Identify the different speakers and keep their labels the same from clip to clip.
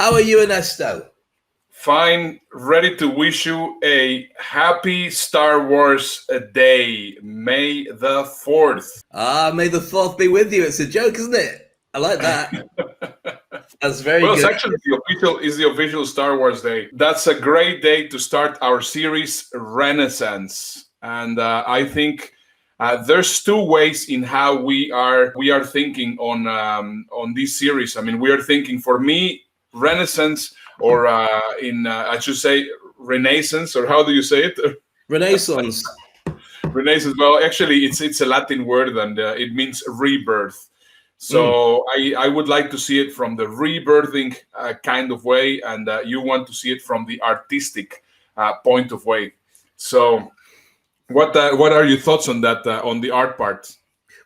Speaker 1: How are you, Ernesto?
Speaker 2: Fine, ready to wish you a happy Star Wars day, May the 4th.
Speaker 1: May the 4th be with you. It's a joke, isn't it? I like that. That's very
Speaker 2: Well, it's
Speaker 1: good.
Speaker 2: actually the official Star Wars day. That's a great day to start our series Renaissance, and I think there's two ways in how we are thinking on this series. I mean, we are thinking, for me, Renaissance, or I should say Renaissance, or how do you say it?
Speaker 1: Renaissance.
Speaker 2: Renaissance. Well, actually, it's a Latin word, and it means rebirth. So I would like to see it from the rebirthing kind of way, and you want to see it from the artistic point of way. So, what are your thoughts on that, on the art part?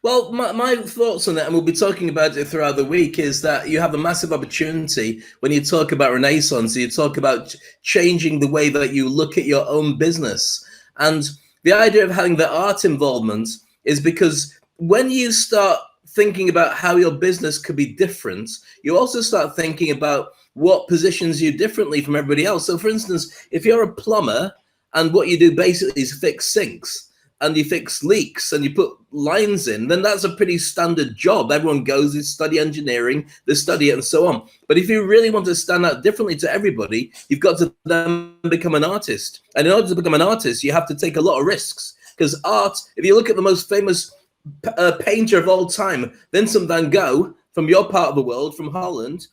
Speaker 1: Well, my thoughts on that, and we'll be talking about it throughout the week, is that you have a massive opportunity when you talk about Renaissance. You talk about changing the way that you look at your own business. And the idea of having the art involvement is because when you start thinking about how your business could be different, you also start thinking about what positions you differently from everybody else. So, for instance, if you're a plumber and what you do basically is fix sinks and you fix leaks and you put lines in, then that's a pretty standard job. Everyone goes, they study engineering, they study it and so on. But if you really want to stand out differently to everybody, you've got to then become an artist. And in order to become an artist, you have to take a lot of risks, because art, if you look at the most famous painter of all time, Vincent van Gogh, from your part of the world, from Holland,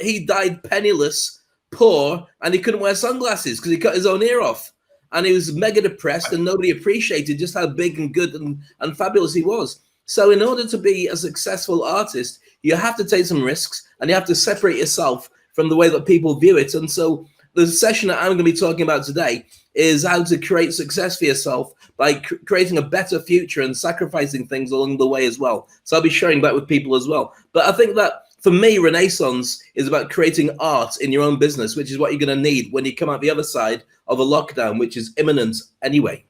Speaker 1: he died penniless, poor, and he couldn't wear sunglasses because he cut his own ear off. And he was mega depressed, and nobody appreciated just how big and good and fabulous he was. So in order to be a successful artist, you have to take some risks, and you have to separate yourself from the way that people view it. And so the session that I'm going to be talking about today is how to create success for yourself by creating a better future and sacrificing things along the way as well. So I'll be sharing that with people as well. But I think that for me, Renaissance is about creating art in your own business, which is what you're going to need when you come out the other side of a lockdown, which is imminent anyway.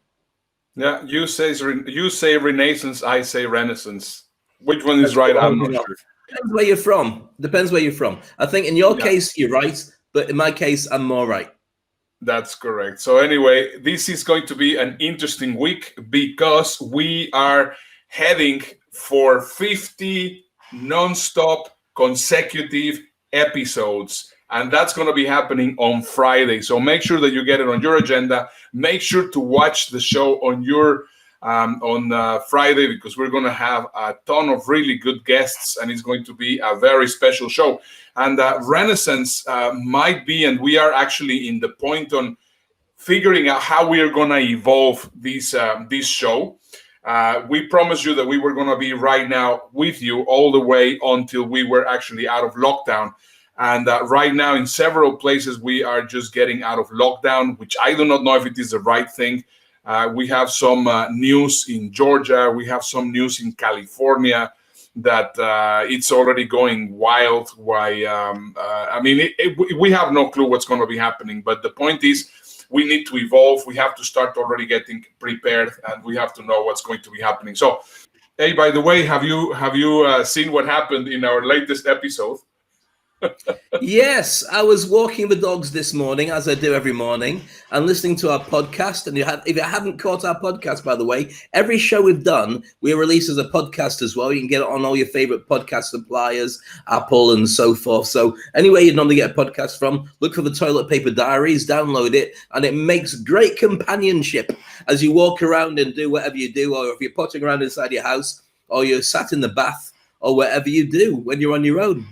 Speaker 2: Yeah, you say Renaissance, I say Renaissance. Which one is right? I'm not sure.
Speaker 1: Depends where you're from. Depends where you're from. I think in your case, you're right. But in my case, I'm more right.
Speaker 2: That's correct. So anyway, this is going to be an interesting week because we are heading for 50 non-stop consecutive episodes. And that's going to be happening on Friday. So make sure that you get it on your agenda. Make sure to watch the show on your on Friday, because we're going to have a ton of really good guests, and it's going to be a very special show. And Renaissance might be, and we are actually in the point on figuring out how we are going to evolve this show. We promised you that we were going to be right now with you all the way until we were actually out of lockdown. And right now, in several places, we are just getting out of lockdown, which I do not know if it is the right thing. We have some news in Georgia. We have some news in California that it's already going wild. Why? I mean, we have no clue what's going to be happening. But the point is, we need to evolve. We have to start already getting prepared, and we have to know what's going to be happening. So, hey, by the way, have you seen what happened in our latest episode?
Speaker 1: Yes, I was walking the dogs this morning, as I do every morning, and listening to our podcast. And if you haven't caught our podcast, by the way, every show we've done, we release as a podcast as well. You can get it on all your favorite podcast suppliers, Apple and so forth. So anywhere you normally get a podcast from, look for the Toilet Paper Diaries, download it, and it makes great companionship as you walk around and do whatever you do, or if you're potting around inside your house, or you're sat in the bath, or whatever you do when you're on your own.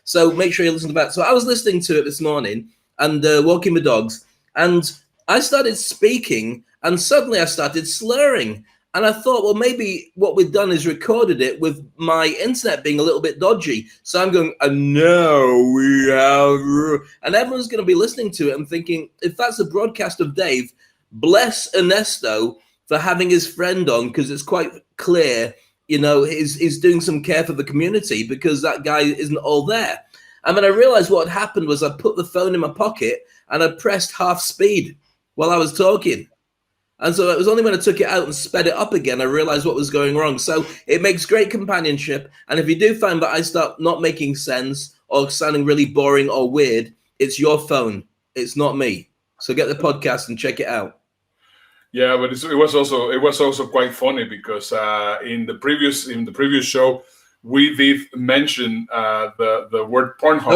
Speaker 1: So make sure you listen to that. So I was listening to it this morning and walking the dogs, and I started speaking, and suddenly I started slurring. And I thought, well, maybe what we've done is recorded it with my internet being a little bit dodgy. So I'm going, no, we have... And everyone's going to be listening to it and thinking, if that's a broadcast of Dave, bless Ernesto for having his friend on, because it's quite clear, you know, he's doing some care for the community because that guy isn't all there. And then I realized what had happened was I put the phone in my pocket and I pressed half speed while I was talking. And so it was only when I took it out and sped it up again, I realized what was going wrong. So it makes great companionship. And if you do find that I start not making sense or sounding really boring or weird, it's your phone. It's not me. So get the podcast and check it out.
Speaker 2: Yeah, but it was also quite funny because in the previous show we did mention the word Pornhub.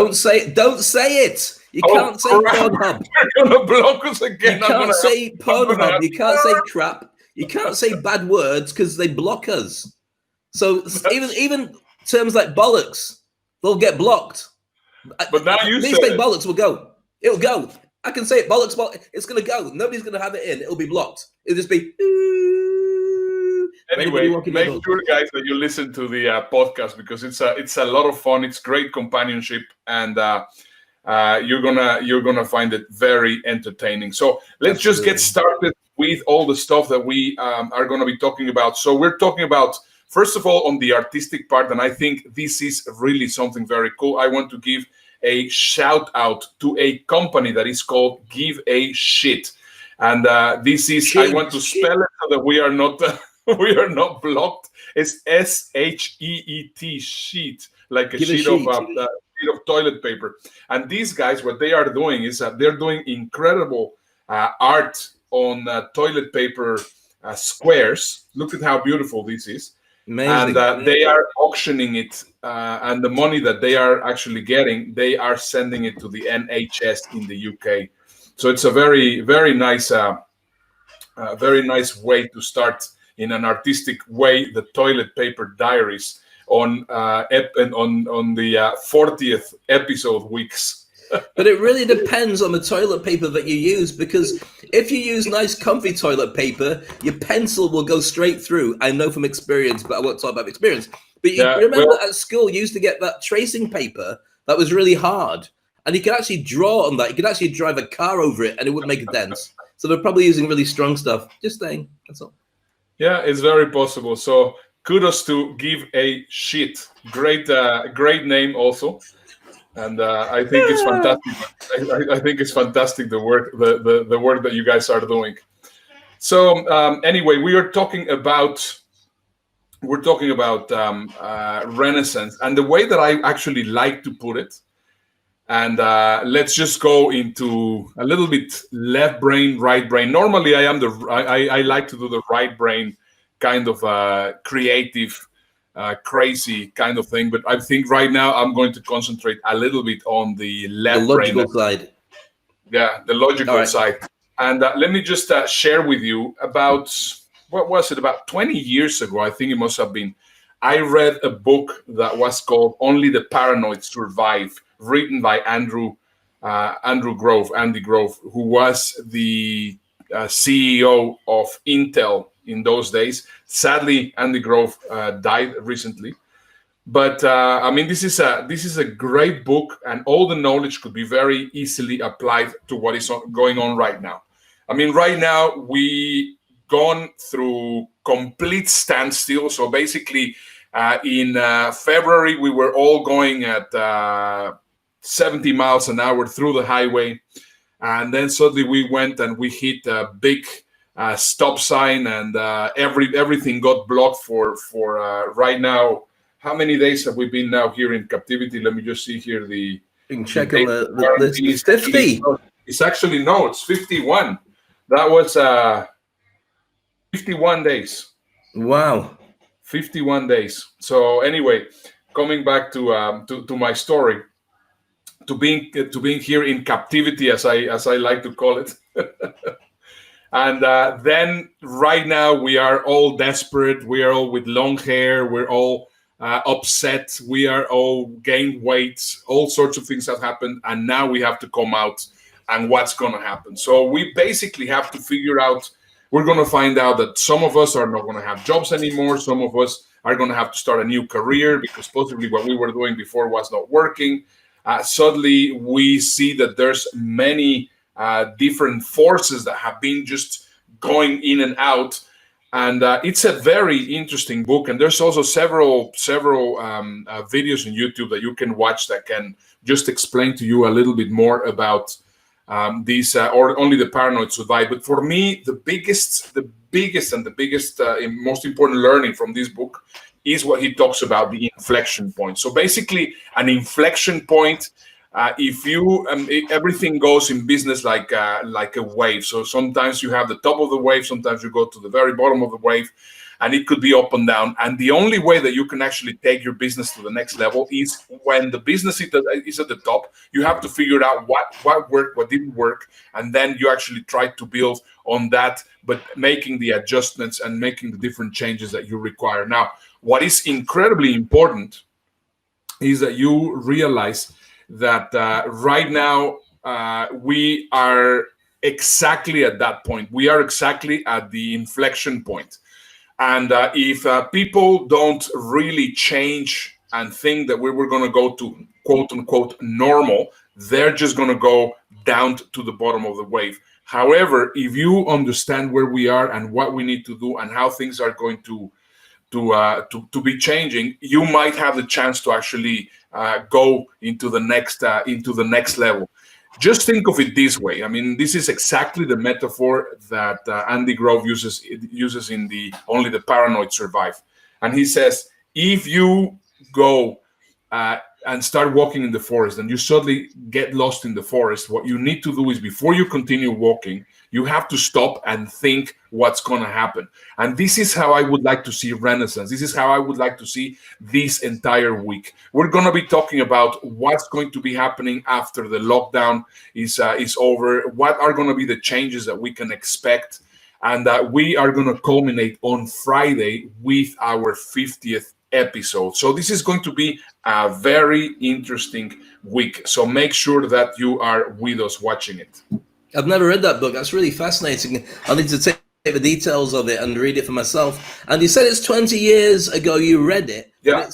Speaker 1: Don't say it. You can't say Pornhub.
Speaker 2: You're gonna block us again.
Speaker 1: You can't say Pornhub. You can't say crap. You can't say bad words because they block us. So even terms like bollocks, they'll get blocked.
Speaker 2: But now you
Speaker 1: say bollocks will go. It'll go. I can say it, bollocks. It's going to go. Nobody's going to have it in. It'll be blocked. It'll just be.
Speaker 2: Anyway, make sure, guys, that you listen to the podcast because it's a lot of fun. It's great companionship, and you're gonna find it very entertaining. So let's just get started with all the stuff that we are going to be talking about. So we're talking about, first of all, on the artistic part, and I think this is really something very cool. I want to give a shout out to a company that is called Give a Shit, and this is shit, I want to spell it so that we are not we are not blocked. It's SHEET, sheet, like a sheet of toilet paper. And these guys, what they are doing is that they're doing incredible art on toilet paper squares. Look at how beautiful this is. Amazing. And they are auctioning it, and the money that they are actually getting, they are sending it to the NHS in the UK. So it's a very, very nice way to start in an artistic way the toilet paper diaries on the 40th episode weeks.
Speaker 1: But it really depends on the toilet paper that you use, because if you use nice comfy toilet paper, your pencil will go straight through. I know from experience, but I won't talk about experience. But you remember at school you used to get that tracing paper that was really hard, and you could actually draw on that. You could actually drive a car over it and it wouldn't make a dent. So they're probably using really strong stuff. Just saying, that's all.
Speaker 2: Yeah, it's very possible. So kudos to Give a Shit. Great name also. And I think it's fantastic. I think it's fantastic the work that you guys are doing. So anyway, we're talking about Renaissance, and the way that I actually like to put it. And let's just go into a little bit left brain, right brain. Normally, I like to do the right brain kind of creative, crazy kind of thing. But I think right now I'm going to concentrate a little bit on the left brain.
Speaker 1: The logical side.
Speaker 2: Yeah, the logical side. And let me just share with you about, what was it, about 20 years ago, I think it must have been. I read a book that was called Only the Paranoid Survive, written by Andy Grove, who was the CEO of Intel in those days. Sadly, Andy Grove died recently. But I mean, this is a great book, and all the knowledge could be very easily applied to what is going on right now. I mean, right now we gone through complete standstill. So basically, in February we were all going at 70 miles an hour through the highway, and then suddenly we went and we hit a big stop sign, and everything got blocked for right now. How many days have we been now here in captivity? Let me just see here. You
Speaker 1: can check on the list. It's 50.
Speaker 2: It's actually, no, it's 51. That was 51 days.
Speaker 1: Wow.
Speaker 2: 51 days. So anyway, coming back to my story, to being here in captivity, as I like to call it. And then right now we are all desperate. We are all with long hair. We're all upset. We are all gained weight. All sorts of things have happened, and now we have to come out and what's going to happen. So we basically have to figure out. We're going to find out that some of us are not going to have jobs anymore. Some of us are going to have to start a new career because possibly what we were doing before was not working. Suddenly, we see that there's many different forces that have been just going in and out. And it's a very interesting book. And there's also several videos on YouTube that you can watch that can just explain to you a little bit more about these or only the paranoid survive. But for me, the biggest and most important learning from this book is what he talks about, the inflection point. So basically, an inflection point. If you everything goes in business like a wave. So sometimes you have the top of the wave, sometimes you go to the very bottom of the wave, and it could be up and down. And the only way that you can actually take your business to the next level is when the business is at the top. You have to figure out what worked, what didn't work, and then you actually try to build on that, but making the adjustments and making the different changes that you require. Now, what is incredibly important is that you realize that right now we are exactly at that point. We are exactly at the inflection point. And if people don't really change and think that we were going to go to quote unquote normal, they're just going to go down to the bottom of the wave. However, if you understand where we are and what we need to do and how things are going to be changing, you might have the chance to actually go into the next level. Just think of it this way. I mean, this is exactly the metaphor that Andy Grove uses in the Only the Paranoid Survive. And he says, if you go and start walking in the forest and you suddenly get lost in the forest, what you need to do is, before you continue walking, you have to stop and think what's going to happen. And this is how I would like to see Renaissance. This is how I would like to see this entire week. We're going to be talking about what's going to be happening after the lockdown is over. What are going to be the changes that we can expect? And we are going to culminate on Friday with our 50th episode. So this is going to be a very interesting week. So make sure that you are with us watching it.
Speaker 1: I've never read that book. That's really fascinating. I need to take the details of it and read it for myself. And you said it's 20 years ago you read it.
Speaker 2: Yeah.
Speaker 1: And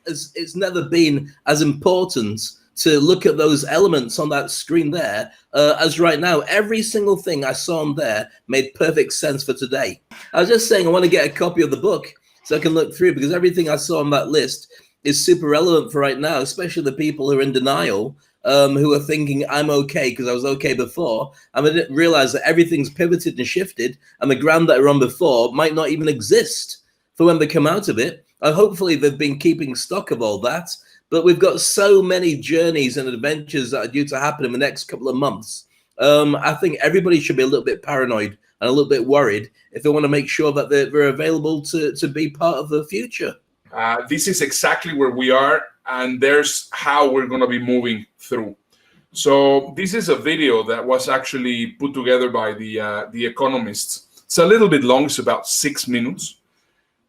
Speaker 1: it's never been as important to look at those elements on that screen there as right now. Every single thing I saw on there made perfect sense for today. I was just saying I want to get a copy of the book so I can look through, because everything I saw on that list is super relevant for right now, especially the people who are in denial, who are thinking I'm okay because I was okay before. And I didn't realize that everything's pivoted and shifted, and the ground that we're on before might not even exist for when they come out of it. And hopefully they've been keeping stock of all that. But we've got so many journeys and adventures that are due to happen in the next couple of months. I think everybody should be a little bit paranoid and a little bit worried if they want to make sure that they're available to be part of the future.
Speaker 2: This is exactly where we are, and there's how we're going to be moving through. So this is a video that was actually put together by the economists. It's a little bit long, it's about 6 minutes,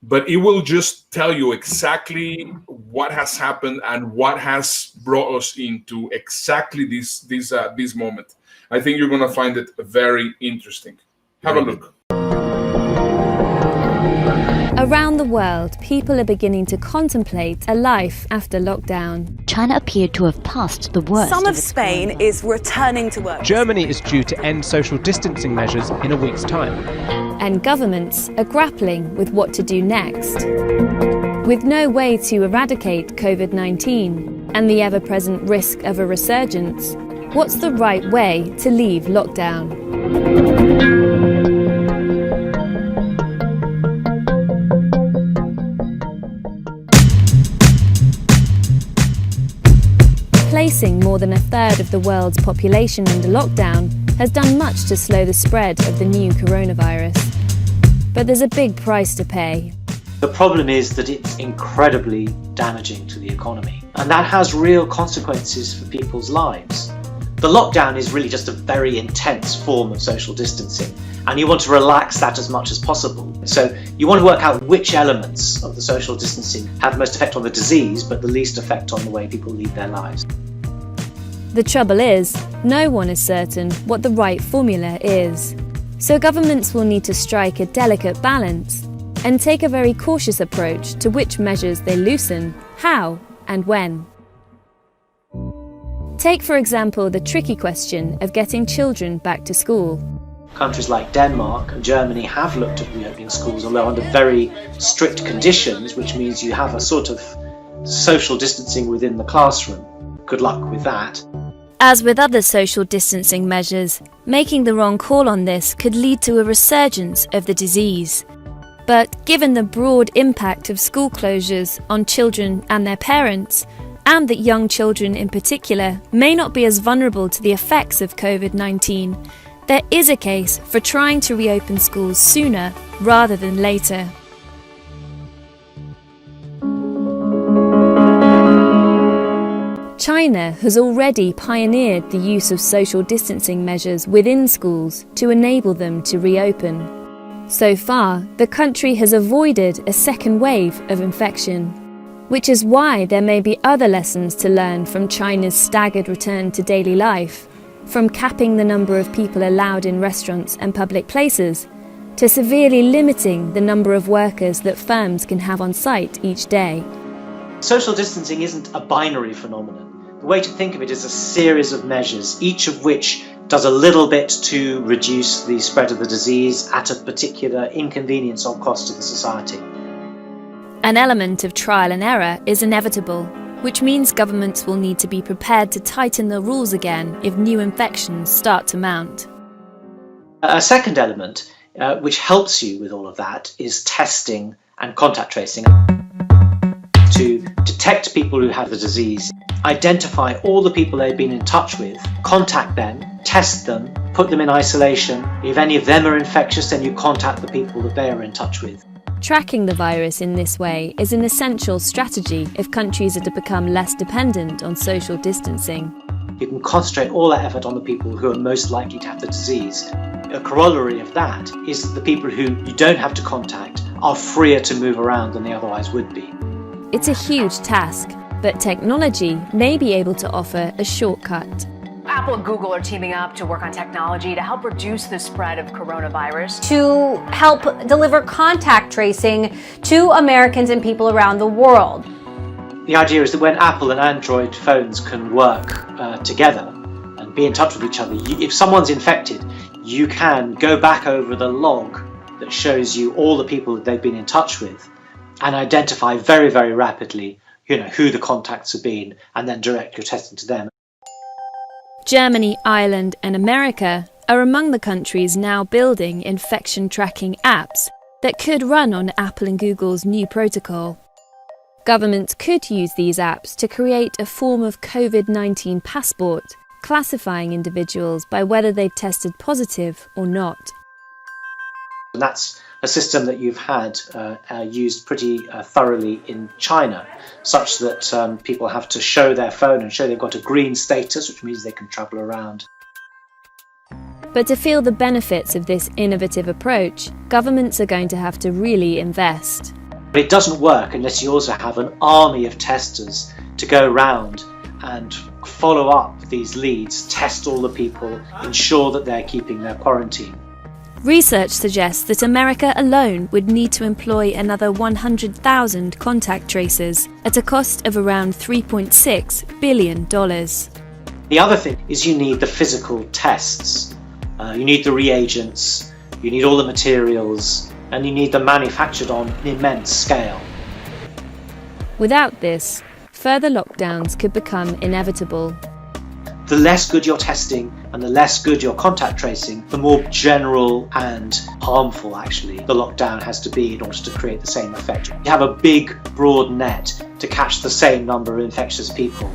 Speaker 2: but it will just tell you exactly what has happened and what has brought us into exactly this moment. I think you're going to find it very interesting. Have a look.
Speaker 3: Around the world, people are beginning to contemplate a life after lockdown.
Speaker 4: China appeared to have passed the worst.
Speaker 5: Some of Spain is returning to work.
Speaker 6: Germany is due to end social distancing measures in a week's time.
Speaker 3: And governments are grappling with what to do next. With no way to eradicate COVID-19 and the ever-present risk of a resurgence, what's the right way to leave lockdown? Placing more than a third of the world's population under lockdown has done much to slow the spread of the new coronavirus. But there's a big price to pay.
Speaker 7: The problem is that it's incredibly damaging to the economy, and that has real consequences for people's lives. The lockdown is really just a very intense form of social distancing, and you want to relax that as much as possible. So you want to work out which elements of the social distancing have the most effect on the disease, but the least effect on the way people lead their lives.
Speaker 3: The trouble is, no one is certain what the right formula is. So governments will need to strike a delicate balance and take a very cautious approach to which measures they loosen, how and when. Take, for example, the tricky question of getting children back to school.
Speaker 7: Countries like Denmark and Germany have looked at reopening schools, although under very strict conditions, which means you have a sort of social distancing within the classroom. Good luck with that.
Speaker 3: As with other social distancing measures, making the wrong call on this could lead to a resurgence of the disease. But given the broad impact of school closures on children and their parents, and that young children in particular may not be as vulnerable to the effects of COVID-19, there is a case for trying to reopen schools sooner rather than later. China has already pioneered the use of social distancing measures within schools to enable them to reopen. So far, the country has avoided a second wave of infection, which is why there may be other lessons to learn from China's staggered return to daily life, from capping the number of people allowed in restaurants and public places, to severely limiting the number of workers that firms can have on site each day.
Speaker 7: Social distancing isn't a binary phenomenon. The way to think of it is a series of measures, each of which does a little bit to reduce the spread of the disease at a particular inconvenience or cost to the society.
Speaker 3: An element of trial and error is inevitable, which means governments will need to be prepared to tighten the rules again if new infections start to mount.
Speaker 7: A second element, which helps you with all of that, is testing and contact tracing. To detect people who have the disease, identify all the people they've been in touch with, contact them, test them, put them in isolation. If any of them are infectious, then you contact the people that they are in touch with.
Speaker 3: Tracking the virus in this way is an essential strategy if countries are to become less dependent on social distancing.
Speaker 7: You can concentrate all that effort on the people who are most likely to have the disease. A corollary of that is that the people who you don't have to contact are freer to move around than they otherwise would be.
Speaker 3: It's a huge task, but technology may be able to offer a shortcut.
Speaker 8: Apple and Google are teaming up to work on technology to help reduce the spread of coronavirus.
Speaker 9: To help deliver contact tracing to Americans and people around the world.
Speaker 7: The idea is that when Apple and Android phones can work together and be in touch with each other, if someone's infected, you can go back over the log that shows you all the people that they've been in touch with and identify very, very rapidly, who the contacts have been, and then direct your testing to them.
Speaker 3: Germany, Ireland and America are among the countries now building infection tracking apps that could run on Apple and Google's new protocol. Governments could use these apps to create a form of COVID-19 passport, classifying individuals by whether they've tested positive or not.
Speaker 7: And that's a system that you've had used pretty thoroughly in China, such that people have to show their phone and show they've got a green status, which means they can travel around.
Speaker 3: But to feel the benefits of this innovative approach, governments are going to have to really invest.
Speaker 7: But it doesn't work unless you also have an army of testers to go around and follow up these leads, test all the people, ensure that they're keeping their quarantine.
Speaker 3: Research suggests that America alone would need to employ another 100,000 contact tracers at a cost of around $3.6 billion.
Speaker 7: The other thing is you need the physical tests. You need the reagents, you need all the materials, and you need them manufactured on an immense scale.
Speaker 3: Without this, further lockdowns could become inevitable.
Speaker 7: The less good your testing and the less good your contact tracing, the more general and harmful actually the lockdown has to be in order to create the same effect. You have a big broad net to catch the same number of infectious people.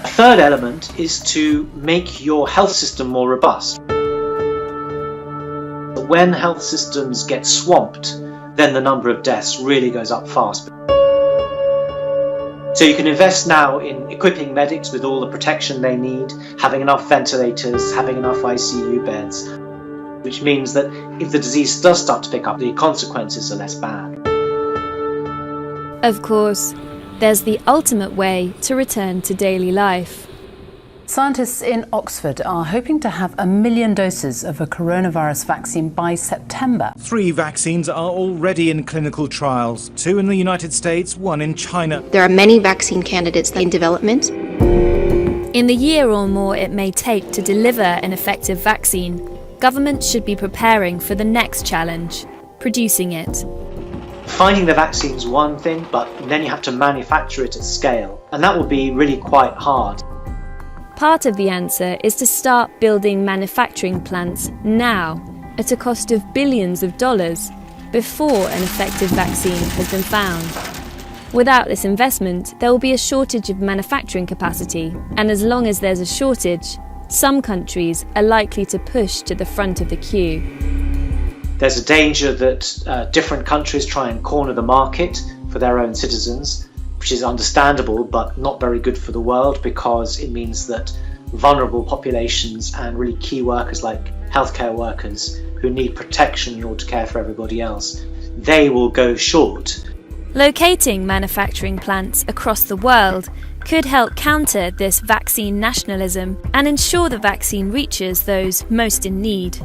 Speaker 7: A third element is to make your health system more robust. When health systems get swamped, then the number of deaths really goes up fast. So you can invest now in equipping medics with all the protection they need, having enough ventilators, having enough ICU beds, which means that if the disease does start to pick up, the consequences are less bad.
Speaker 3: Of course, there's the ultimate way to return to daily life.
Speaker 10: Scientists in Oxford are hoping to have 1 million doses of a coronavirus vaccine by September.
Speaker 11: 3 vaccines are already in clinical trials, 2 in the United States, 1 in China.
Speaker 12: There are many vaccine candidates in development.
Speaker 3: In the year or more it may take to deliver an effective vaccine, governments should be preparing for the next challenge, producing it.
Speaker 7: Finding the vaccine is one thing, but then you have to manufacture it at scale, and that will be really quite hard.
Speaker 3: Part of the answer is to start building manufacturing plants now, at a cost of billions of dollars, before an effective vaccine has been found. Without this investment, there will be a shortage of manufacturing capacity, and as long as there's a shortage, some countries are likely to push to the front of the queue.
Speaker 7: There's a danger that different countries try and corner the market for their own citizens, which is understandable but not very good for the world, because it means that vulnerable populations and really key workers like healthcare workers who need protection in order to care for everybody else, they will go short.
Speaker 3: Locating manufacturing plants across the world could help counter this vaccine nationalism and ensure the vaccine reaches those most in need.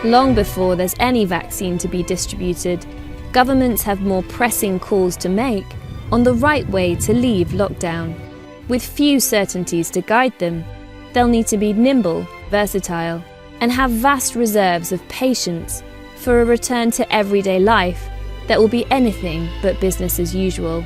Speaker 3: Long before there's any vaccine to be distributed, governments have more pressing calls to make on the right way to leave lockdown. With few certainties to guide them, they'll need to be nimble, versatile, and have vast reserves of patience for a return to everyday life that will be anything but business as usual.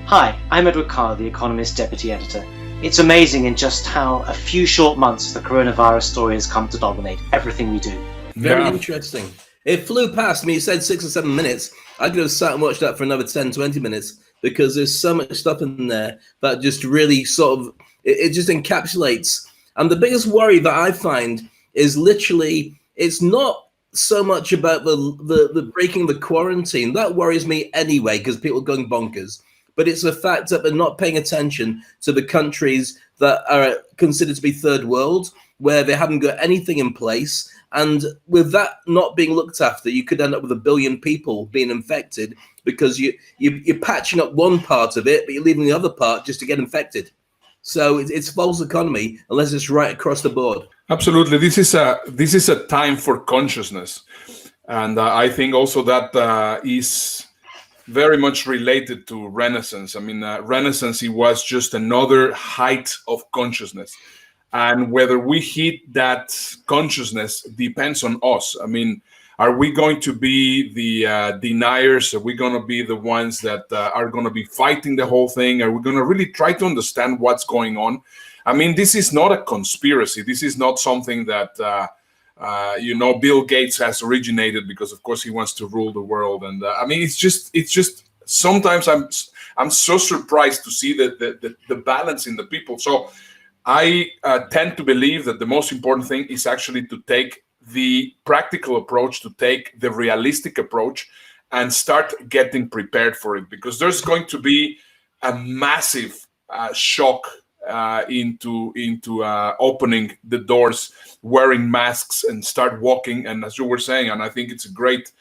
Speaker 7: Hi, I'm Edward Carr, The Economist Deputy Editor. It's amazing in just how a few short months the coronavirus story has come to dominate everything we do.
Speaker 1: Very interesting. It flew past me. You said 6 or 7 minutes. I could have sat and watched that for another 10, 20 minutes because there's so much stuff in there that just really sort of, it just encapsulates. And the biggest worry that I find is literally, it's not so much about the breaking the quarantine. That worries me anyway because people are going bonkers. But it's the fact that they're not paying attention to the countries that are considered to be third world, where they haven't got anything in place. And with that not being looked after, you could end up with 1 billion people being infected because you're patching up one part of it, but you're leaving the other part just to get infected. So it's false economy unless it's right across the board.
Speaker 2: Absolutely. This is a time for consciousness. And I think also that is very much related to Renaissance. I mean, Renaissance, it was just another height of consciousness. And whether we hit that consciousness depends on us. I mean, are we going to be the deniers? Are we going to be the ones that are going to be fighting the whole thing? Are we going to really try to understand what's going on? I mean, this is not a conspiracy. This is not something that, Bill Gates has originated because, of course, he wants to rule the world. And I mean, it's just sometimes I'm so surprised to see the balance in the people. So I tend to believe that the most important thing is actually to take the practical approach, to take the realistic approach and start getting prepared for it, because there's going to be a massive shock into opening the doors, wearing masks and start walking. And as you were saying, and I think it's a great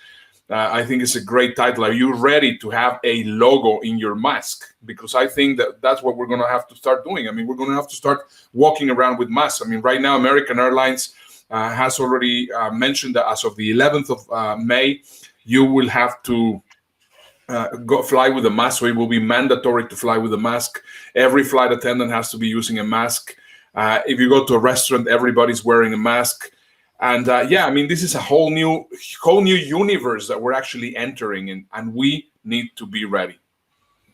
Speaker 2: title. Are you ready to have a logo in your mask? Because I think that's what we're going to have to start doing. I mean, we're going to have to start walking around with masks. I mean, right now, American Airlines has already mentioned that as of the 11th of May, you will have to go fly with a mask. So it will be mandatory to fly with a mask. Every flight attendant has to be using a mask. If you go to a restaurant, everybody's wearing a mask. And I mean, this is a whole new universe that we're actually entering in, and we need to be ready.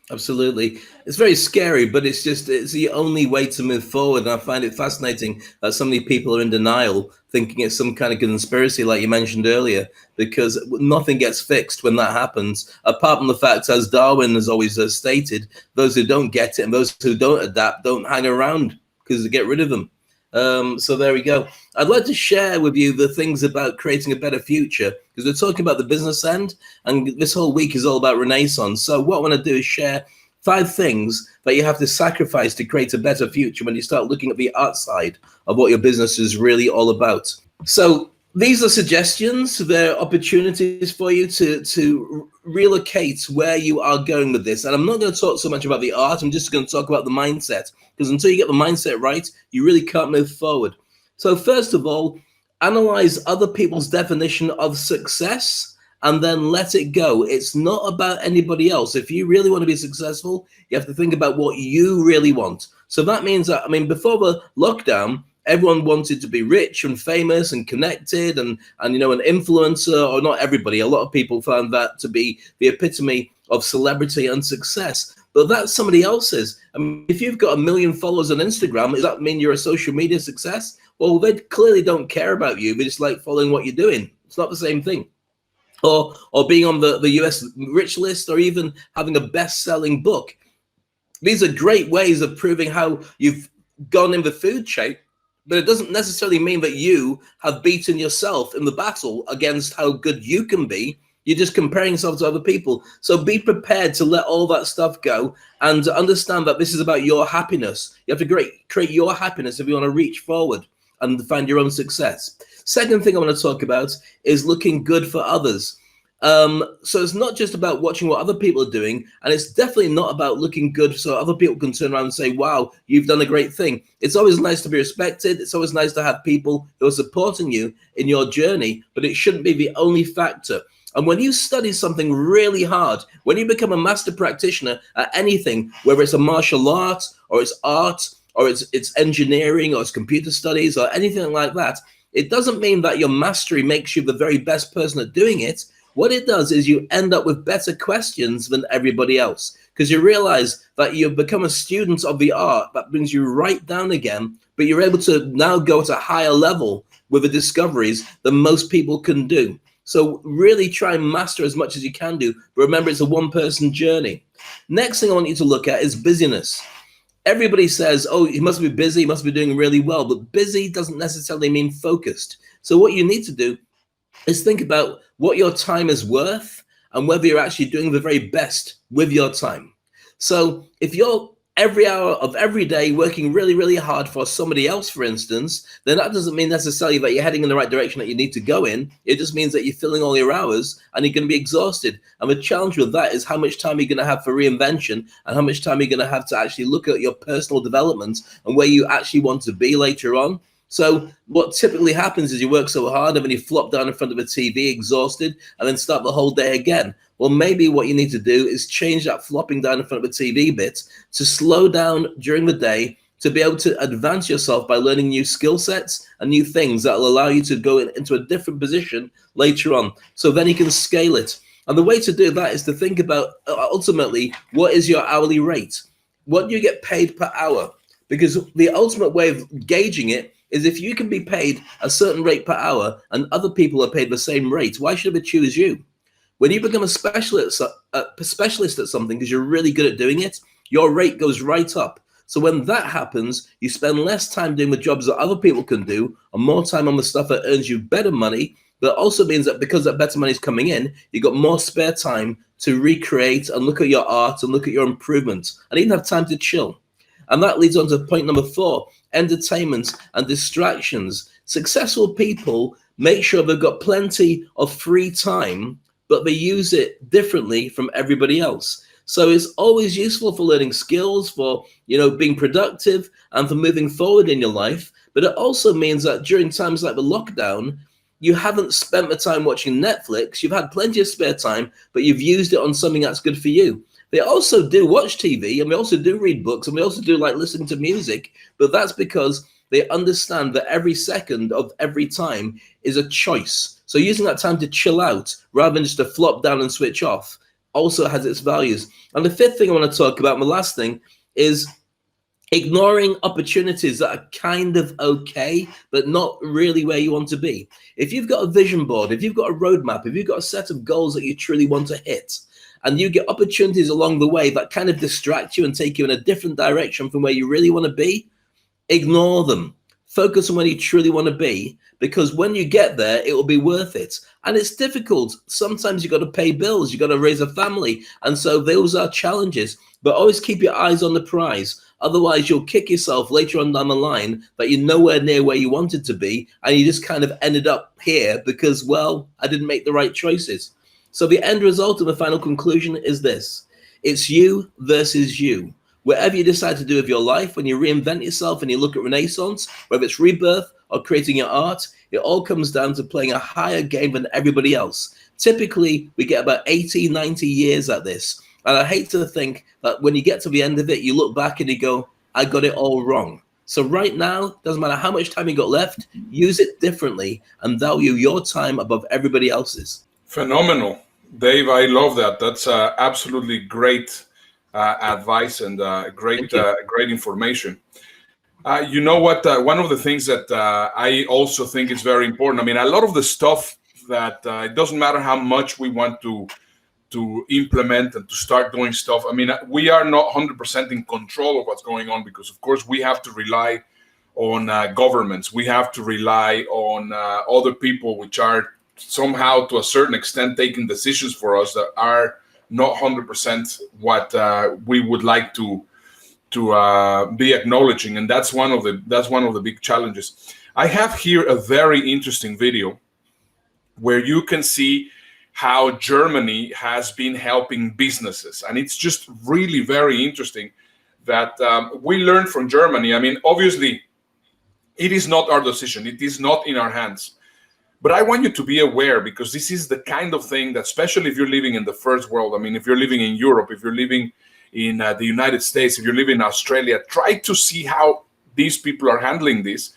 Speaker 1: Absolutely. It's very scary, but it's the only way to move forward. And I find it fascinating that so many people are in denial, thinking it's some kind of conspiracy, like you mentioned earlier, because nothing gets fixed when that happens, apart from the fact, as Darwin has always stated, those who don't get it and those who don't adapt don't hang around because they get rid of them. So there we go. I'd like to share with you the things about creating a better future, because we're talking about the business end, and this whole week is all about Renaissance. So what I want to do is share 5 things that you have to sacrifice to create a better future when you start looking at the art side of what your business is really all about. So these are suggestions. They're opportunities for you to relocate where you are going with this. And I'm not going to talk so much about the art. I'm just going to talk about the mindset, because until you get the mindset right, you really can't move forward. So first of all, analyze other people's definition of success and then let it go. It's not about anybody else. If you really want to be successful, you have to think about what you really want. So that means that, I mean, before the lockdown, everyone wanted to be rich and famous and connected and you know, an influencer, or not everybody. A lot of people found that to be the epitome of celebrity and success. But that's somebody else's. I mean, if you've got 1 million followers on Instagram, does that mean you're a social media success? Well, they clearly don't care about you. They just like following what you're doing. It's not the same thing. Or being on the US rich list, or even having a best-selling book. These are great ways of proving how you've gone in the food chain, but it doesn't necessarily mean that you have beaten yourself in the battle against how good you can be. You're just comparing yourself to other people. So be prepared to let all that stuff go and understand that this is about your happiness. You have to create your happiness if you want to reach forward and find your own success. Second thing I want to talk about is looking good for others. So it's not just about watching what other people are doing, and it's definitely not about looking good so other people can turn around and say, wow, you've done a great thing. It's always nice to be respected. It's always nice to have people who are supporting you in your journey, but it shouldn't be the only factor. And when you study something really hard, when you become a master practitioner at anything, whether it's a martial art or it's engineering or it's computer studies or anything like that, it doesn't mean that your mastery makes you the very best person at doing it. What it does is you end up with better questions than everybody else, because you realize that you've become a student of the art that brings you right down again, but you're able to now go to a higher level with the discoveries than most people can do. So really try and master as much as you can do, but remember, it's a one-person journey. Next thing I want you to look at is busyness. Everybody says, oh, he must be busy, he must be doing really well, but busy doesn't necessarily mean focused. So what you need to do is think about what your time is worth and whether you're actually doing the very best with your time. So if you're every hour of every day working really, really hard for somebody else, for instance, then that doesn't mean necessarily that you're heading in the right direction that you need to go in. It just means that you're filling all your hours and you're going to be exhausted. And the challenge with that is how much time you're going to have for reinvention and how much time you're going to have to actually look at your personal development and where you actually want to be later on. So what typically happens is you work so hard and then you flop down in front of a TV exhausted and then start the whole day again. Well, maybe what you need to do is change that flopping down in front of a TV bit to slow down during the day, to be able to advance yourself by learning new skill sets and new things that will allow you to go into a different position later on. So then you can scale it. And the way to do that is to think about ultimately, what is your hourly rate? What do you get paid per hour? Because the ultimate way of gauging it is if you can be paid a certain rate per hour and other people are paid the same rate, why should they choose you? When you become a specialist at something because you're really good at doing it, your rate goes right up. So when that happens, you spend less time doing the jobs that other people can do and more time on the stuff that earns you better money. But it also means that because that better money is coming in, you've got more spare time to recreate and look at your art and look at your improvements and even have time to chill. And that leads on to point number 4, entertainment and distractions. Successful people make sure they've got plenty of free time, but they use it differently from everybody else. So it's always useful for learning skills, for being productive and for moving forward in your life. But it also means that during times like the lockdown, you haven't spent the time watching Netflix. You've had plenty of spare time, but you've used it on something that's good for you. They also do watch TV and we also do read books and we also do like listening to music, but that's because they understand that every second of every time is a choice. So using that time to chill out rather than just to flop down and switch off also has its values. And the fifth thing I want to talk about, and the last thing, is ignoring opportunities that are kind of okay, but not really where you want to be. If you've got a vision board, if you've got a roadmap, if you've got a set of goals that you truly want to hit, and you get opportunities along the way that kind of distract you and take you in a different direction from where you really want to be, ignore them. Focus on where you truly want to be, because when you get there, it will be worth it. And it's difficult. Sometimes you've got to pay bills, you've got to raise a family. And so those are challenges, but always keep your eyes on the prize. Otherwise, you'll kick yourself later on down the line that you're nowhere near where you wanted to be. And you just kind of ended up here because, well, I didn't make the right choices. So the end result and the final conclusion is this. It's you versus you. Whatever you decide to do with your life, when you reinvent yourself and you look at Renaissance, whether it's rebirth or creating your art, it all comes down to playing a higher game than everybody else. Typically, we get about 80, 90 years at this. And I hate to think that when you get to the end of it, you look back and you go, I got it all wrong. So right now, doesn't matter how much time you got left, use it differently and value your time above everybody else's.
Speaker 2: Phenomenal. Dave, I love that. That's absolutely great advice and great information. You know what? One of the things that I also think is very important. I mean, a lot of the stuff that it doesn't matter how much we want to implement and to start doing stuff. I mean, we are not 100% in control of what's going on because, of course, we have to rely on governments. We have to rely on other people which are somehow, to a certain extent, taking decisions for us that are not 100% what we would like to be acknowledging, and that's one of the big challenges. I have here a very interesting video where you can see how Germany has been helping businesses, and it's just really very interesting that we learn from Germany. I mean, obviously, it is not our decision; it is not in our hands. But I want you to be aware, because this is the kind of thing that, especially if you're living in the first world, I mean, if you're living in Europe, if you're living in the United States, if you're living in Australia, try to see how these people are handling this,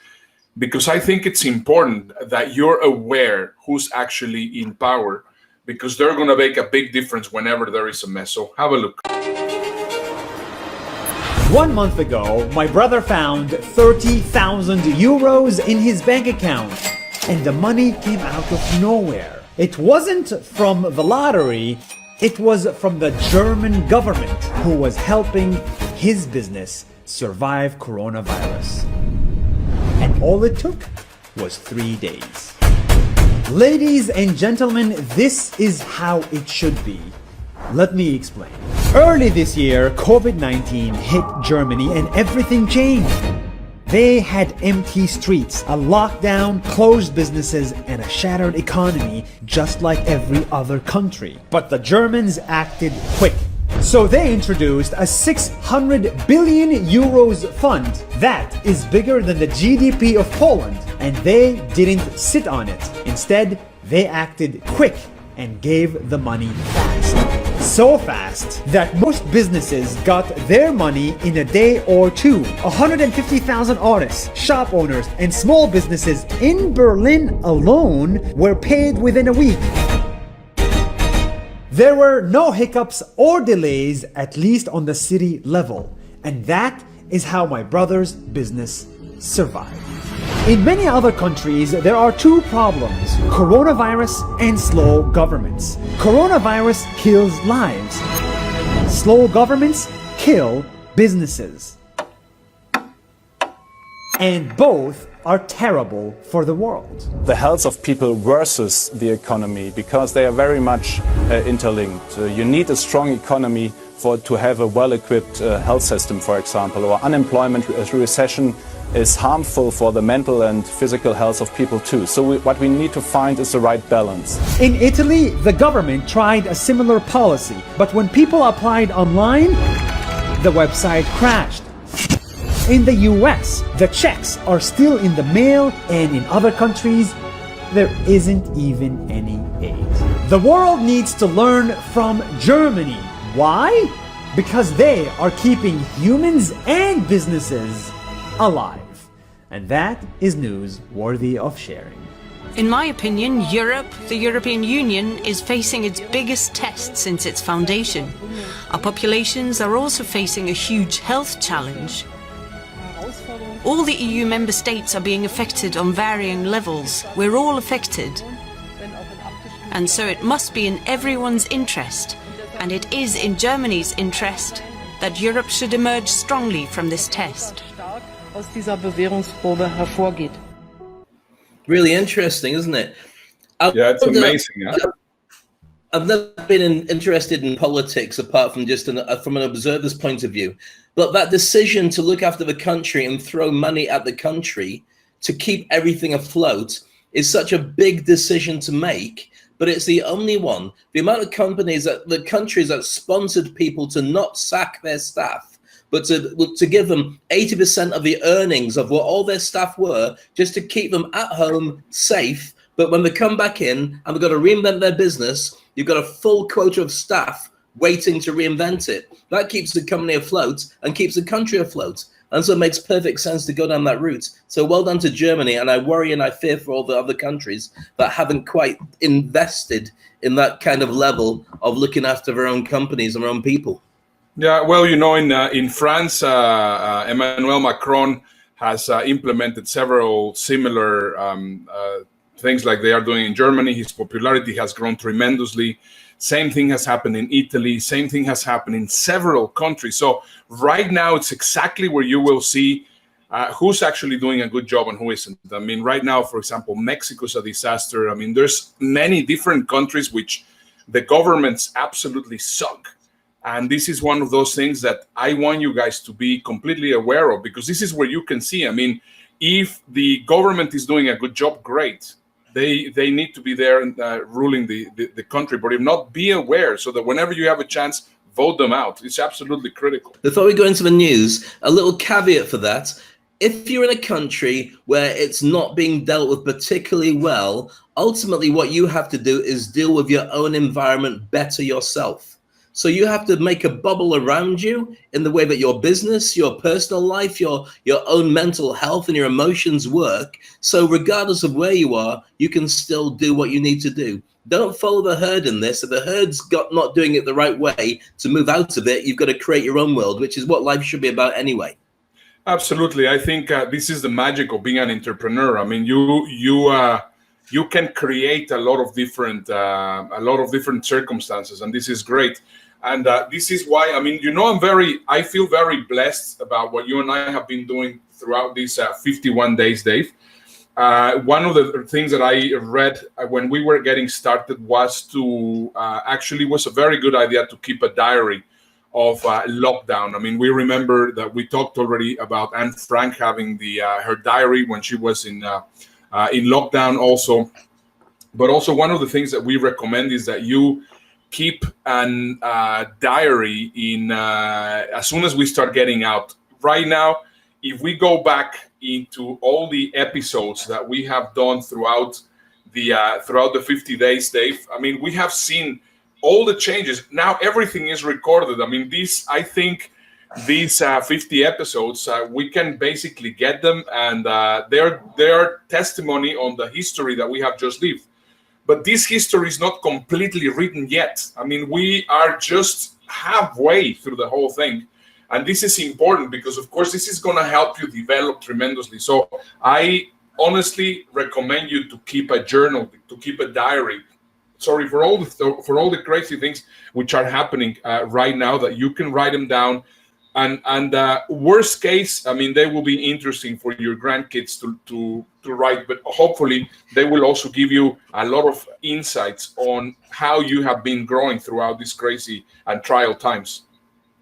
Speaker 2: because I think it's important that you're aware who's actually in power, because they're going to make a big difference whenever there is a mess. So have a look.
Speaker 13: 1 month ago, my brother found 30,000 euros in his bank account, and the money came out of nowhere. It wasn't from the lottery. It was from the German government, who was helping his business survive coronavirus. And all it took was 3 days. Ladies and gentlemen, this is how it should be. Let me explain. Early this year, COVID-19 hit Germany and everything changed. They had empty streets, a lockdown, closed businesses, and a shattered economy, just like every other country. But the Germans acted quick. So they introduced a 600 billion euros fund that is bigger than the GDP of Poland, and they didn't sit on it. Instead, they acted quick and gave the money fast. So fast that most businesses got their money in a day or two. 150,000 artists, shop owners, and small businesses in Berlin alone were paid within a week. There were no hiccups or delays, at least on the city level. And that is how my brother's business survived. In many other countries, there are two problems: coronavirus and slow governments. Coronavirus kills lives. Slow governments kill businesses. And both are terrible for the world.
Speaker 14: The health of people versus the economy, because they are very much interlinked. You need a strong economy to have a well-equipped health system, for example, or unemployment, recession is harmful for the mental and physical health of people too. So what we need to find is the right balance.
Speaker 13: In Italy, the government tried a similar policy, but when people applied online, the website crashed. In the US, the checks are still in the mail, and in other countries, there isn't even any aid. The world needs to learn from Germany. Why? Because they are keeping humans and businesses alive. And that is news worthy of sharing.
Speaker 15: In my opinion, Europe, the European Union, is facing its biggest test since its foundation. Our populations are also facing a huge health challenge. All the EU member states are being affected on varying levels. We're all affected. And so it must be in everyone's interest, and it is in Germany's interest, that Europe should emerge strongly from this test.
Speaker 1: Really interesting, isn't it?
Speaker 2: Yeah, it's amazing. Yeah?
Speaker 1: I've never been interested in politics apart from just from an observer's point of view. But that decision to look after the country and throw money at the country to keep everything afloat is such a big decision to make. But it's the only one. The amount of countries that sponsored people to not sack their staff, but to give them 80% of the earnings of what all their staff were, just to keep them at home safe. But when they come back in and they've got to reinvent their business, you've got a full quota of staff waiting to reinvent it. That keeps the company afloat and keeps the country afloat. And so it makes perfect sense to go down that route. So well done to Germany. And I worry and I fear for all the other countries that haven't quite invested in that kind of level of looking after their own companies and their own people.
Speaker 2: Yeah, well, in France, Emmanuel Macron has implemented several similar things like they are doing in Germany. His popularity has grown tremendously. Same thing has happened in Italy. Same thing has happened in several countries. So right now, it's exactly where you will see who's actually doing a good job and who isn't. I mean, right now, for example, Mexico's a disaster. I mean, there's many different countries which the governments absolutely suck. And this is one of those things that I want you guys to be completely aware of, because this is where you can see, I mean, if the government is doing a good job, great. They need to be there and ruling the country, but if not, be aware so that whenever you have a chance, vote them out. It's absolutely critical.
Speaker 1: Before we go into the news, a little caveat for that. If you're in a country where it's not being dealt with particularly well, ultimately what you have to do is deal with your own environment better yourself. So you have to make a bubble around you in the way that your business, your personal life, your own mental health and your emotions work. So regardless of where you are, you can still do what you need to do. Don't follow the herd in this. If the herd's not doing it the right way, to move out of it, you've got to create your own world, which is what life should be about anyway.
Speaker 2: Absolutely. I think this is the magic of being an entrepreneur. I mean, you can create a lot of different circumstances, and this is great. And this is why, I mean, I feel very blessed about what you and I have been doing throughout these 51 days, Dave. One of the things that I read when we were getting started was was a very good idea to keep a diary of lockdown. I mean, we remember that we talked already about Anne Frank having her diary when she was in lockdown also. But also one of the things that we recommend is that you keep a diary in as soon as we start getting out. Right now, if we go back into all the episodes that we have done throughout the 50 days, Dave, I mean, we have seen all the changes. Now everything is recorded. I mean, these 50 episodes, we can basically get them, and they're testimony on the history that we have just lived. But this history is not completely written yet. I mean, we are just halfway through the whole thing. And this is important because, of course, this is going to help you develop tremendously. So I honestly recommend you to keep a journal, to keep a diary. Sorry, for all the crazy things which are happening right now, that you can write them down. And worst case, I mean, they will be interesting for your grandkids to write, but hopefully they will also give you a lot of insights on how you have been growing throughout these crazy and trial times.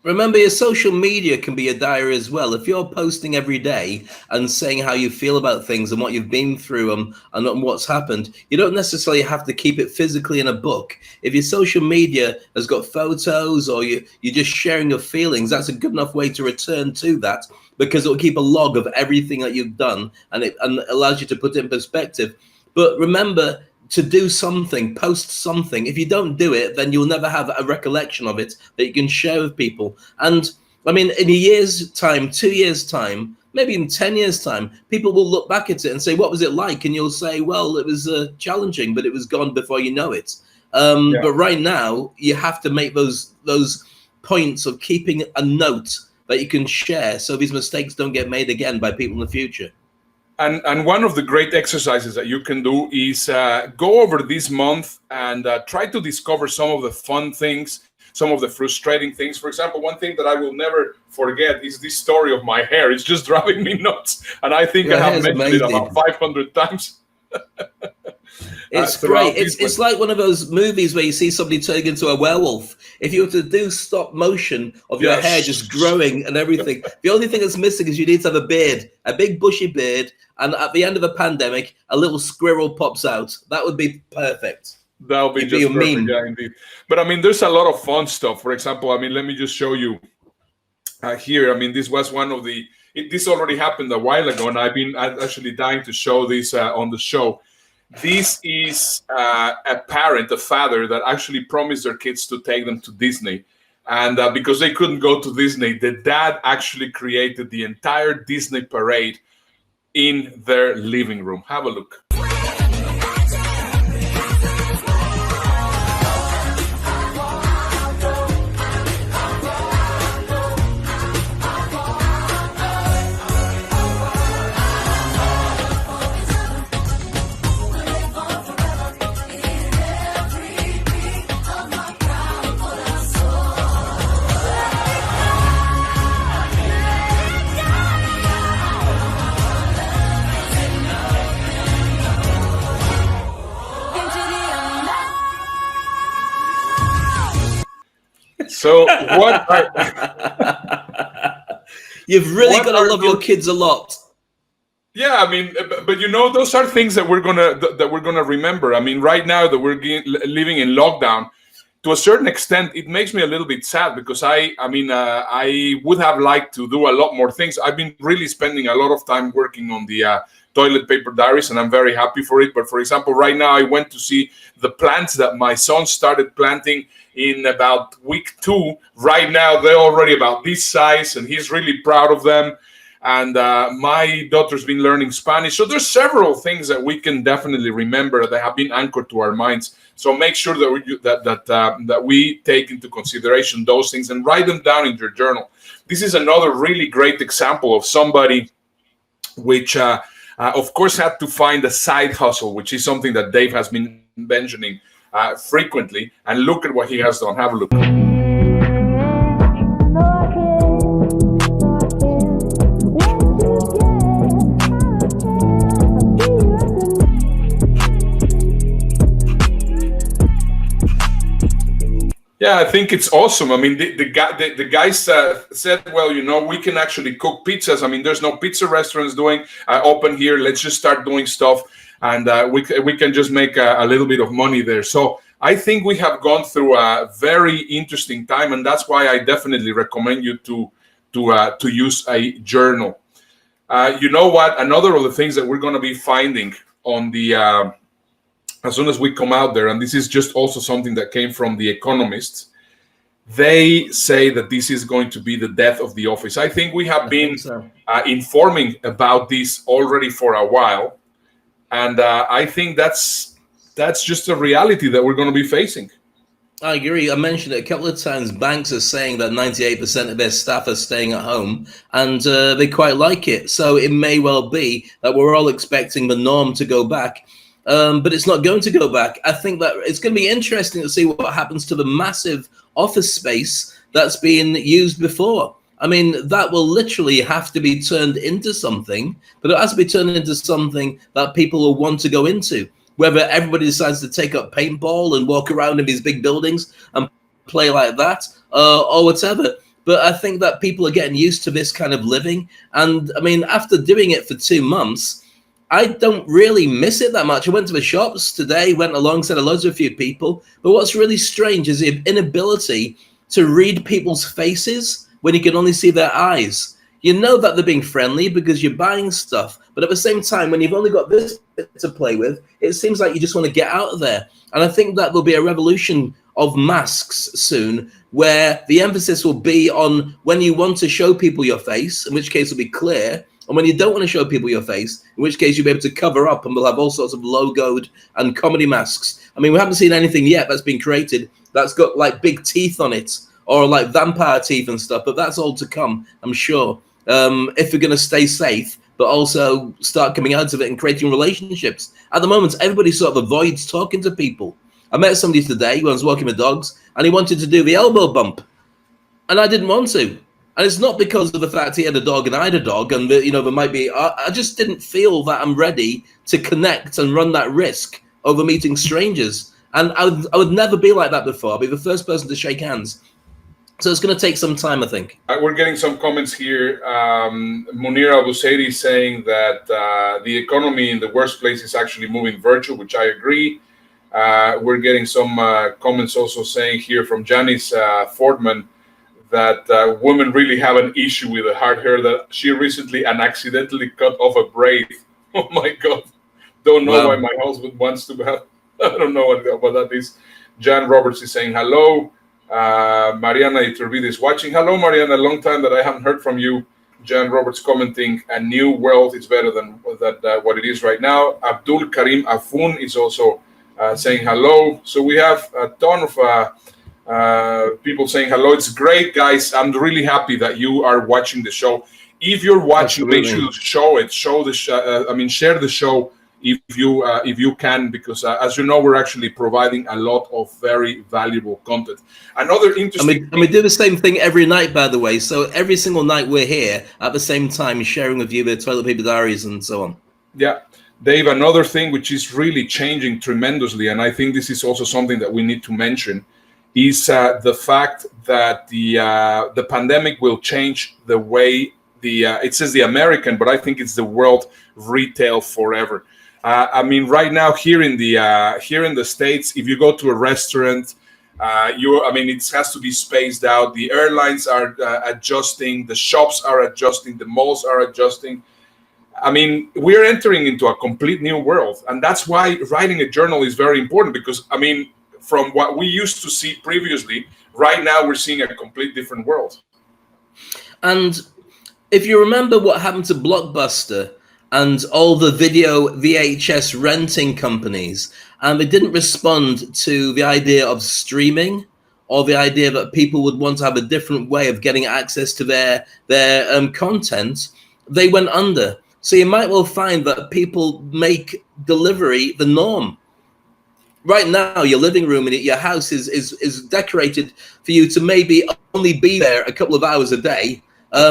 Speaker 1: Remember, your social media can be a diary as well. If you're posting every day and saying how you feel about things and what you've been through and what's happened, you don't necessarily have to keep it physically in a book. If your social media has got photos or you're just sharing your feelings, that's a good enough way to return to that, because it will keep a log of everything that you've done and it allows you to put it in perspective. But remember to do something, post something. If you don't do it, then you'll never have a recollection of it that you can share with people. And I mean, in a year's time, 2 years' time, maybe in 10 years' time, people will look back at it and say, what was it like? And you'll say, well, it was challenging, but it was gone before you know it. But right now, you have to make those points of keeping a note that you can share so these mistakes don't get made again by people in the future.
Speaker 2: And one of the great exercises that you can do is go over this month and try to discover some of the fun things, some of the frustrating things. For example, one thing that I will never forget is this story of my hair. It's just driving me nuts. And I think I have mentioned it about 500 times.
Speaker 1: It's great. It's like one of those movies where you see somebody turning into a werewolf. If you were to do stop motion of your hair just growing and everything, the only thing that's missing is you need to have a beard, a big bushy beard, and at the end of a pandemic, a little squirrel pops out. That would be perfect.
Speaker 2: That would be just
Speaker 1: a
Speaker 2: perfect,
Speaker 1: meme.
Speaker 2: yeah, indeed. But I mean, there's a lot of fun stuff. For example, I mean, let me just show you here. I mean, this was one of this already happened a while ago, and I've been actually dying to show this on the show. This is a father that actually promised their kids to take them to Disney. And because they couldn't go to Disney, the dad actually created the entire Disney parade in their living room. Have a look. So what?
Speaker 1: You've really got to love your kids a lot.
Speaker 2: Yeah, I mean, but you know, those are things that we're gonna remember. I mean, right now that we're living in lockdown, to a certain extent, it makes me a little bit sad because I would have liked to do a lot more things. I've been really spending a lot of time working on the toilet paper diaries, and I'm very happy for it. But for example, right now I went to see the plants that my son started planting in about week 2. Right now they're already about this size, and he's really proud of them. And my daughter's been learning Spanish. So there's several things that we can definitely remember that have been anchored to our minds. So make sure that we take into consideration those things and write them down in your journal. This is another really great example of somebody which, of course, had to find a side hustle, which is something that Dave has been mentioning frequently. And look at what he has done. Have a look. Yeah, I think it's awesome. I mean, the guys said, well, you know, we can actually cook pizzas. I mean, there's no pizza restaurants open here. Let's just start doing stuff, and we can just make a little bit of money there. So I think we have gone through a very interesting time, and that's why I definitely recommend you to use a journal. You know what? Another of the things that we're going to be finding on the as soon as we come out there, and this is just also something that came from The Economist, they say that this is going to be the death of the office. I think we have been informing about this already for a while, and I think that's just a reality that we're going to be facing.
Speaker 1: I agree. I mentioned it a couple of times. Banks are saying that 98% of their staff are staying at home, and they quite like it. So it may well be that we're all expecting the norm to go back. But it's not going to go back. I think that it's going to be interesting to see what happens to the massive office space that's been used before. I mean, that will literally have to be turned into something, but it has to be turned into something that people will want to go into. Whether everybody decides to take up paintball and walk around in these big buildings and play like that, or whatever. But I think that people are getting used to this kind of living. And I mean, after doing it for 2 months, I don't really miss it that much. I went to the shops today, went alongside a few people. But what's really strange is the inability to read people's faces when you can only see their eyes. You know that they're being friendly because you're buying stuff. But at the same time, when you've only got this to play with, it seems like you just want to get out of there. And I think that there'll be a revolution of masks soon, where the emphasis will be on when you want to show people your face, in which case it'll be clear, and when you don't want to show people your face, in which case you'll be able to cover up, and we'll have all sorts of logoed and comedy masks. I mean, we haven't seen anything yet that's been created that's got like big teeth on it, or like vampire teeth and stuff, but that's all to come, I'm sure. If we're going to stay safe, but also start coming out of it and creating relationships. At the moment, everybody sort of avoids talking to people. I met somebody today when I was walking with dogs, and he wanted to do the elbow bump, and I didn't want to. And it's not because of the fact he had a dog and I had a dog, and there might be. I just didn't feel that I'm ready to connect and run that risk over meeting strangers. And I would never be like that before. I'll be the first person to shake hands. So it's going to take some time, I think.
Speaker 2: We're getting some comments here. Munir Abusaidi saying that the economy in the worst place is actually moving virtual, which I agree. We're getting some comments also saying here from Janice Fordman that women really have an issue with the hard hair, that she recently and accidentally cut off a braid. Oh my God. Don't know why my husband wants to have. I don't know what that is. Jan Roberts is saying hello. Mariana Iturbide is watching. Hello, Mariana. Long time that I haven't heard from you. John Roberts commenting, a new world is better than what it is right now. Abdul Karim Afun is also saying hello. So we have a ton of people saying hello. It's great, guys. I'm really happy that you are watching the show. If you're watching, make sure to show it. Share the show if you can, because as you know, we're actually providing a lot of very valuable content. Another interesting
Speaker 1: and we do the same thing every night, by the way. So every single night we're here at the same time sharing with you the Toilet Paper Diaries and so on.
Speaker 2: Yeah, Dave, another thing which is really changing tremendously, and I think this is also something that we need to mention, is the fact that the pandemic will change the way it says the American, but I think it's the world retail forever. Right now here in the States, if you go to a restaurant, it has to be spaced out. The airlines are adjusting, the shops are adjusting, the malls are adjusting. We're entering into a complete new world, and that's why writing a journal is very important, because from what we used to see previously, right now we're seeing a complete different world.
Speaker 1: And if you remember what happened to Blockbuster and all the video VHS renting companies, and they didn't respond to the idea of streaming or the idea that people would want to have a different way of getting access to their content, they went under. So you might well find that people make delivery the norm. Right now, your living room and your house is decorated for you to maybe only be there a couple of hours a day,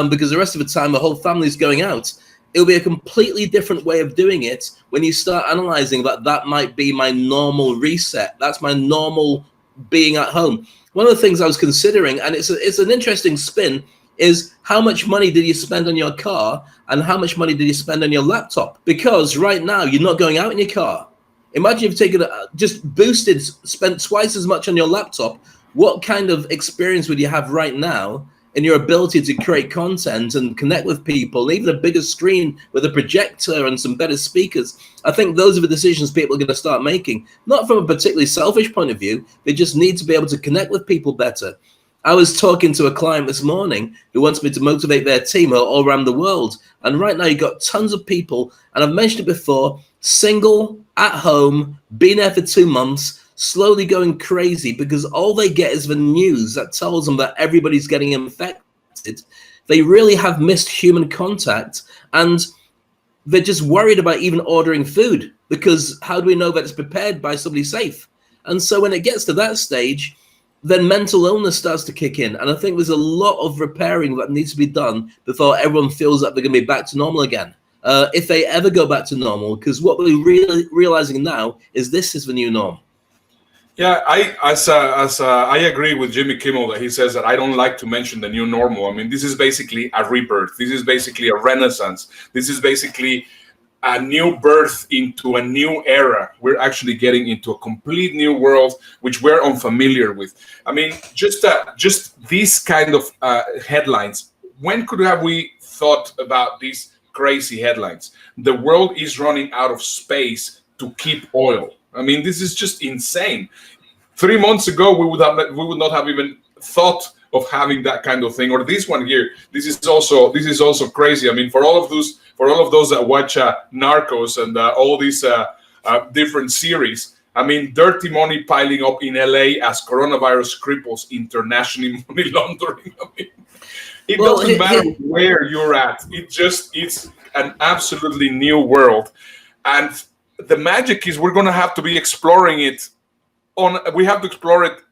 Speaker 1: because the rest of the time the whole family is going out. It'll be a completely different way of doing it when you start analyzing that might be my normal reset. That's my normal being at home. One of the things I was considering, and it's an interesting spin, is how much money did you spend on your car and how much money did you spend on your laptop? Because right now you're not going out in your car. Imagine you've taken spent twice as much on your laptop. What kind of experience would you have right now in your ability to create content and connect with people, even a bigger screen with a projector and some better speakers? I think those are the decisions people are going to start making, not from a particularly selfish point of view. They just need to be able to connect with people better. I was talking to a client this morning who wants me to motivate their team all around the world. And right now you've got tons of people, and I've mentioned it before, single, at home, been there for 2 months, slowly going crazy because all they get is the news that tells them that everybody's getting infected. They really have missed human contact, and they're just worried about even ordering food, because how do we know that it's prepared by somebody safe? And so when it gets to that stage, then mental illness starts to kick in. And I think there's a lot of repairing that needs to be done before everyone feels that they're going to be back to normal again. If they ever go back to normal, because what we're really realizing now is this is the new norm.
Speaker 2: Yeah, I agree with Jimmy Kimmel that he says that I don't like to mention the new normal. This is basically a rebirth. This is basically a renaissance. This is basically a new birth into a new era. We're actually getting into a complete new world, which we're unfamiliar with. Just these kind of headlines. When could have we thought about these crazy headlines? The world is running out of space to keep oil. This is just insane. 3 months ago, we would not have even thought of having that kind of thing. Or this one here, this is also crazy. For all of those that watch Narcos and all these different series, dirty money piling up in LA as coronavirus cripples international money laundering. It doesn't matter where you're at. It's an absolutely new world, and the magic is we're going to have to be exploring it. We have to explore it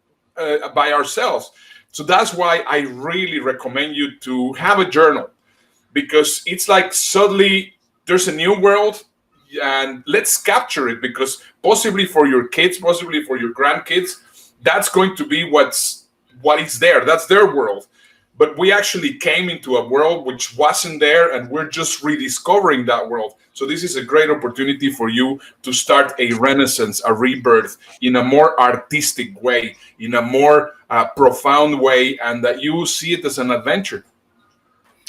Speaker 2: by ourselves. So that's why I really recommend you to have a journal, because it's like suddenly there's a new world, and let's capture it, because possibly for your kids, possibly for your grandkids, that's going to be what is there. That's their world. But we actually came into a world which wasn't there, and we're just rediscovering that world. So this is a great opportunity for you to start a renaissance, a rebirth in a more artistic way, in a more profound way, and that you see it as an adventure.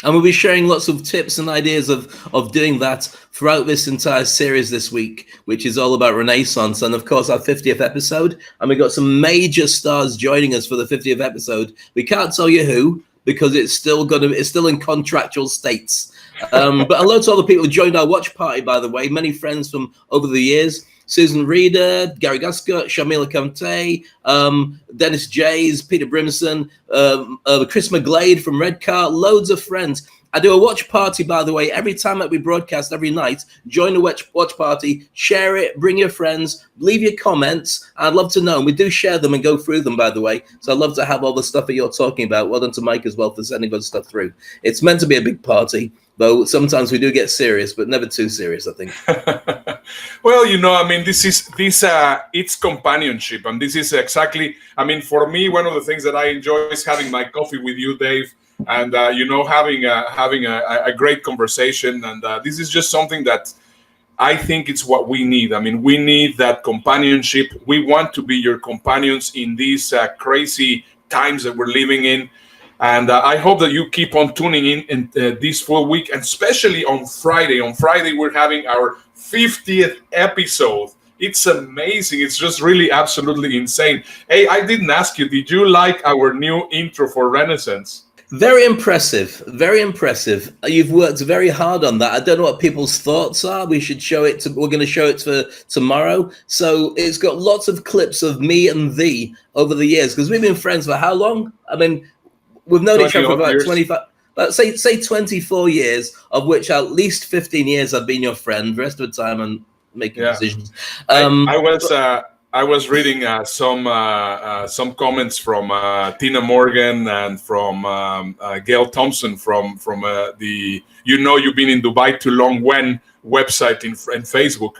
Speaker 1: And we'll be sharing lots of tips and ideas of doing that throughout this entire series this week, which is all about Renaissance. And of course, our 50th episode. And we've got some major stars joining us for the 50th episode. We can't tell you who, because it's still in contractual states. But hello to all the people who joined our watch party, by the way. Many friends from over the years. Susan Reeder, Gary Gascott, Shamila Conte, Dennis Jays, Peter Brimson, Chris McGlade from Redcar, loads of friends. I do a watch party, by the way, every time that we broadcast every night. Join the watch party, share it, bring your friends, leave your comments. I'd love to know. And we do share them and go through them, by the way. So I'd love to have all the stuff that you're talking about. Well done to Mike as well for sending good stuff through. It's meant to be a big party, though sometimes we do get serious, but never too serious, I think.
Speaker 2: Well, I mean, it's companionship. And this is exactly, I mean, for me, one of the things that I enjoy is having my coffee with you, Dave, and, having a great conversation. And this is just something that I think it's what we need. I mean, we need that companionship. We want to be your companions in these crazy times that we're living in. And I hope that you keep on tuning in this full week, and especially on Friday. On Friday, we're having our 50th episode. It's amazing. It's just really absolutely insane. Hey, I didn't ask you, did you like our new intro for Renaissance?
Speaker 1: Very impressive. Very impressive. You've worked very hard on that. I don't know what people's thoughts are. We're going to show it for tomorrow. So it's got lots of clips of me and thee over the years, because we've been friends for how long? I mean, we've known each other for about 25, say 24 years, of which at least 15 years I've been your friend. The rest of the time I'm making decisions.
Speaker 2: I was reading some comments from Tina Morgan and from Gail Thompson from the You've Been in Dubai Too Long When website in Facebook.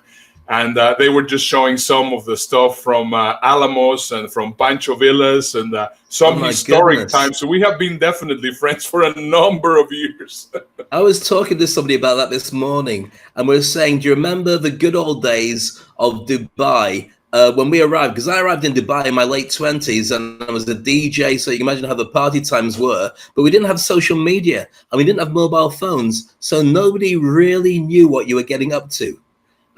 Speaker 2: And they were just showing some of the stuff from Alamos and from Pancho Villas and some historic times. So we have been definitely friends for a number of years.
Speaker 1: I was talking to somebody about that this morning, and we were saying, do you remember the good old days of Dubai when we arrived? Because I arrived in Dubai in my late 20s, and I was a DJ, so you can imagine how the party times were. But we didn't have social media, and we didn't have mobile phones, so nobody really knew what you were getting up to.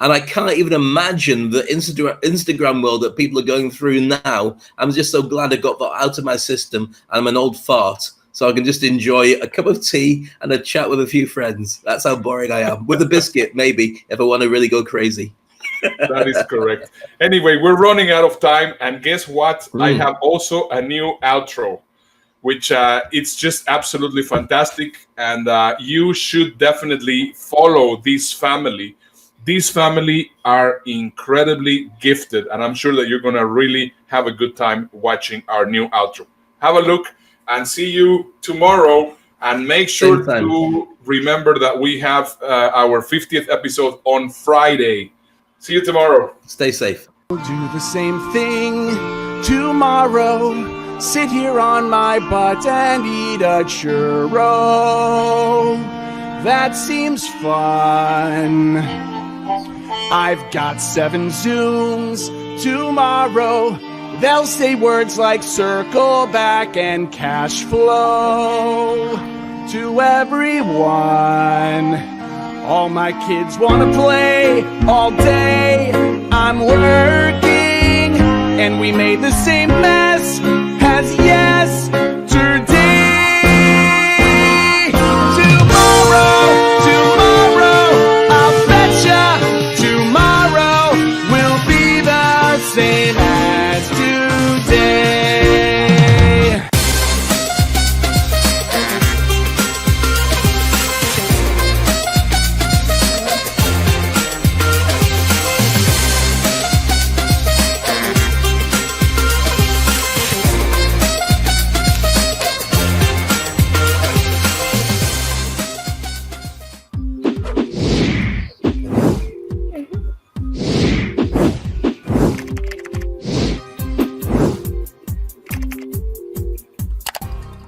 Speaker 1: And I can't even imagine the Instagram world that people are going through now. I'm just so glad I got that out of my system. I'm an old fart, so I can just enjoy a cup of tea and a chat with a few friends. That's how boring I am. With a biscuit, maybe, if I want to really go crazy.
Speaker 2: That is correct. Anyway, we're running out of time. And guess what? I have also a new outro, which it's just absolutely fantastic. And you should definitely follow this family. These family are incredibly gifted, and I'm sure that you're going to really have a good time watching our new outro. Have a look and see you tomorrow. And make sure to remember that we have our 50th episode on Friday. See you tomorrow.
Speaker 1: Stay safe.
Speaker 16: We'll do the same thing tomorrow. Sit here on my butt and eat a churro. That seems fun. I've got 7 Zooms tomorrow. They'll say words like circle back and cash flow to everyone. All my kids want to play all day. I'm working, and we made the same mess.